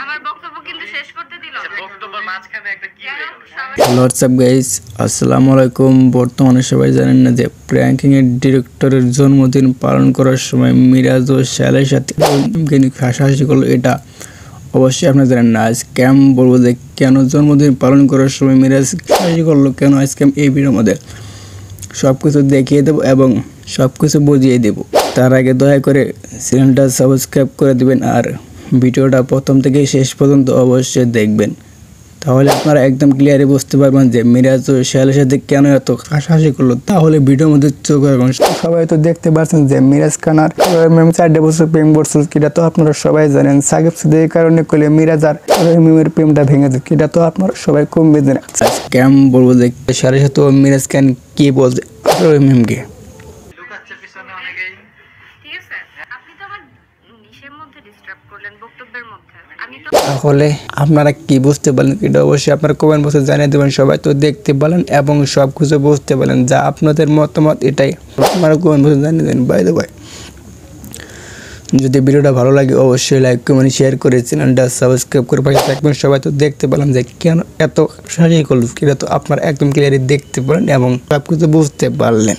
আমার বক্তব্য কিন্তু শেষ করতে দিল না। বক্তব্যের মাঝখানে একটা কি হয়ে গেল? হ্যালো হোয়াটসঅ্যাপ গাইস, আসসালামু আলাইকুম। বর্তমানে সবাই জানেন না যে প্র্যাঙ্কিং এর ডিরেক্টরের জন্মদিন পালন করার সময় মিরাজ ও শ্যালের সাথে হাসাহাসি করলো। এটা অবশ্যই আপনারা জানেন না। আজকে আমি বলবো যে কেন জন্মদিন পালন করার সময় মিরাজ হাসাহাসি করলো, কেন আজকে আমি এই ভিডিওর মধ্যে সব কিছু দেখিয়ে দেবো এবং সব কিছু বুঝিয়ে দেবো। তার আগে দয়া করে চ্যানেলটা সাবস্ক্রাইব করে দেবেন আর ভিডিওটা প্রথম থেকে শেষ পর্যন্ত অবশ্যই দেখবেন, তাহলে আপনারা একদম ক্লিয়ারলি বুঝতে পারবেন যে মিরাজ ও শ্যালের সাথে কেন এত হাসাহাসি করলো। তাহলে ভিডিওর মধ্যে চোখ রাখুন। সবাই তো দেখতে পাচ্ছেন যে মিরাজ খান আর 4 বছর প্রেম করছিল, এটা তো আপনারা সবাই জানেন। সাকিব সিদ্দিক এই কারণে করলে মিরাজ আর মিমের প্রেমটা ভেঙে যায়, এটা তো আপনারা সবাই কম বেঁধে কেমন বলবো যে শ্যালের সাথে মিরাজ খান কি বলছে মিমকে। লুকাচ্ছে পিছনে অনেকেই। ঠিক আছে, আপনি তো আমার নিশের মধ্যে ডিস্টার্ব করলেন, বক্তব্যের মধ্যে। আমি তো তাহলে আপনারা কি বুঝতে পারলেন এটা অবশ্যই আপনারা কমেন্ট বক্সে জানিয়ে দেবেন। সবাই তো দেখতে পেলেন এবং সব কিছু বুঝতে পারলেন, যা আপনাদের মতামত এটাই আপনারা কমেন্ট বক্সে জানিয়ে দেবেন। বাই দ্য ওয়ে, যদি ভিডিওটা ভালো লাগে অবশ্যই লাইক কমেন্ট শেয়ার করে চ্যানেলটা সাবস্ক্রাইব করে পাশে থাকবেন। সবাই তো দেখতে পেলাম যে কেন এত সাহায্য করলো, এটা তো আপনারা একদম ক্লিয়ারলি দেখতে পারেন এবং সব কিছু বুঝতে পারলেন।